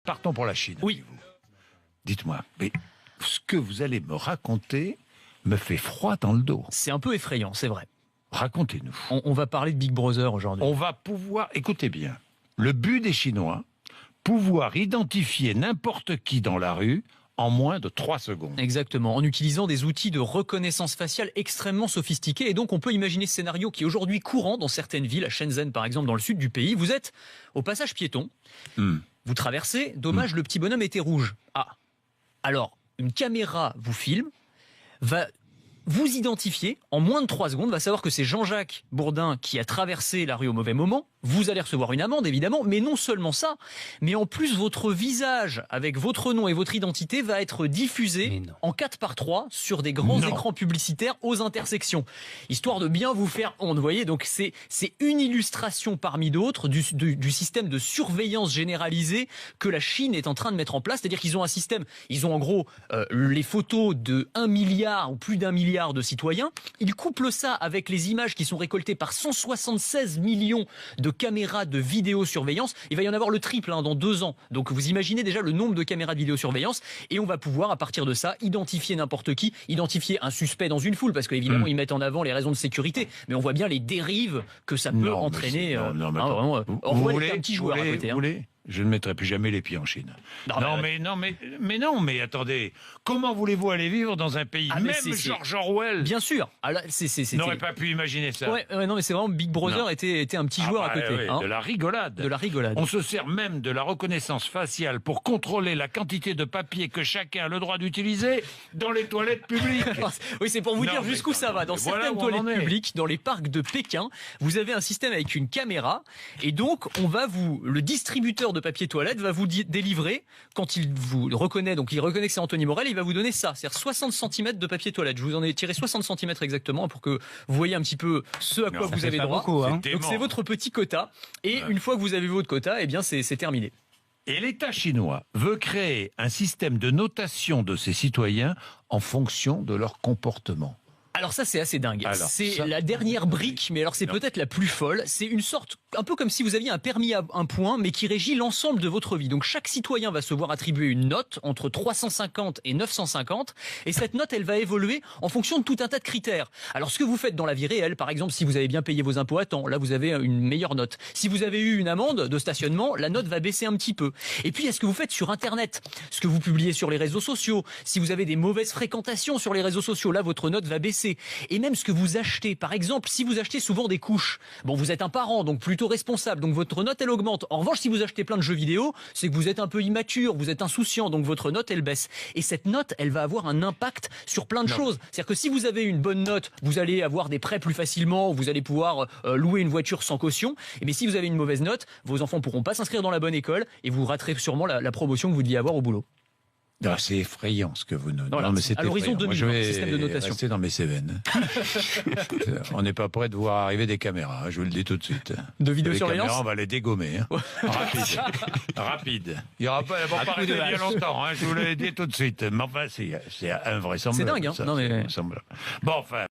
partons pour la Chine. Oui. Dites-moi, mais ce que vous allez me raconter me fait froid dans le dos. C'est un peu effrayant, c'est vrai. Racontez-nous. On va parler de Big Brother aujourd'hui. On va pouvoir, écoutez bien, le but des Chinois, pouvoir identifier n'importe qui dans la rue en moins de 3 secondes. Exactement, en utilisant des outils de reconnaissance faciale extrêmement sophistiqués. Et donc on peut imaginer ce scénario qui est aujourd'hui courant dans certaines villes, à Shenzhen par exemple, dans le sud du pays. Vous êtes au passage piéton, vous traversez, dommage, le petit bonhomme était rouge. Ah, alors une caméra vous filme, va vous identifier en moins de 3 secondes, va savoir que c'est Jean-Jacques Bourdin qui a traversé la rue au mauvais moment. Vous allez recevoir une amende, évidemment, mais non seulement ça, mais en plus, votre visage, avec votre nom et votre identité, va être diffusé en 4x3 sur des grands écrans publicitaires aux intersections, histoire de bien vous faire honte. Vous voyez, donc c'est une illustration parmi d'autres du système de surveillance généralisée que la Chine est en train de mettre en place. C'est-à-dire qu'ils ont un système, ils ont en gros les photos de 1 milliard ou plus d'1 milliard de citoyens. Ils couplent ça avec les images qui sont récoltées par 176 millions de caméras de vidéosurveillance. Il va y en avoir le triple dans 2 ans. Donc vous imaginez déjà le nombre de caméras de vidéosurveillance, et on va pouvoir à partir de ça identifier n'importe qui, identifier un suspect dans une foule, parce qu'évidemment ils mettent en avant les raisons de sécurité, mais on voit bien les dérives que ça peut entraîner. Vraiment, vous voulez, un petit joueur à côté. Je ne mettrai plus jamais les pieds en Chine. Non, mais attendez, comment voulez-vous aller vivre dans un pays, même George Orwell, bien sûr, n'aurait pas pu imaginer ça. Non, mais c'est vraiment Big Brother était un petit joueur à côté. De la rigolade. De la rigolade. On se sert même de la reconnaissance faciale pour contrôler la quantité de papier que chacun a le droit d'utiliser dans les toilettes publiques. Oui, c'est pour vous dire jusqu'où ça va. Dans certaines toilettes publiques, dans les parcs de Pékin, vous avez un système avec une caméra, et donc le distributeur de papier toilette va vous délivrer, quand il vous reconnaît, donc il reconnaît que c'est Anthony Morel, il va vous donner ça, c'est-à-dire 60 cm de papier toilette. Je vous en ai tiré 60 cm exactement pour que vous voyez un petit peu ce à quoi vous avez droit. Donc c'est votre petit quota, et une fois que vous avez votre quota, eh bien c'est terminé. Et l'État chinois veut créer un système de notation de ses citoyens en fonction de leur comportement. Alors ça, c'est assez dingue. C'est la dernière brique, mais alors c'est peut-être la plus folle. C'est une sorte, un peu comme si vous aviez un permis à un point, mais qui régit l'ensemble de votre vie. Donc chaque citoyen va se voir attribuer une note entre 350 et 950, et cette note, elle va évoluer en fonction de tout un tas de critères. Alors ce que vous faites dans la vie réelle, par exemple, si vous avez bien payé vos impôts à temps, là vous avez une meilleure note. Si vous avez eu une amende de stationnement, la note va baisser un petit peu. Et puis, est-ce que vous faites sur Internet, ce que vous publiez sur les réseaux sociaux, si vous avez des mauvaises fréquentations sur les réseaux sociaux, là votre note va baisser. Et même ce que vous achetez, par exemple, si vous achetez souvent des couches, bon, vous êtes un parent, donc plutôt responsable, donc votre note, elle augmente. En revanche, si vous achetez plein de jeux vidéo, c'est que vous êtes un peu immature, vous êtes insouciant, donc votre note, elle baisse. Et cette note, elle va avoir un impact sur plein de choses. C'est-à-dire que si vous avez une bonne note, vous allez avoir des prêts plus facilement, vous allez pouvoir louer une voiture sans caution. Mais si vous avez une mauvaise note, vos enfants pourront pas s'inscrire dans la bonne école, et vous raterez sûrement la promotion que vous deviez avoir au boulot. C'est effrayant ce que vous nous dites. Voilà, à l'horizon 2000, je vais système de notation. Rester dans mes Cévennes. On n'est pas prêt de voir arriver des caméras, je vous le dis tout de suite. De vidéosurveillance, on va les dégommer. Rapide. Il n'y aura pas arrêté bien longtemps, je vous l'ai dit tout de suite. Mais enfin, c'est invraisemblable. C'est dingue, Bon, enfin...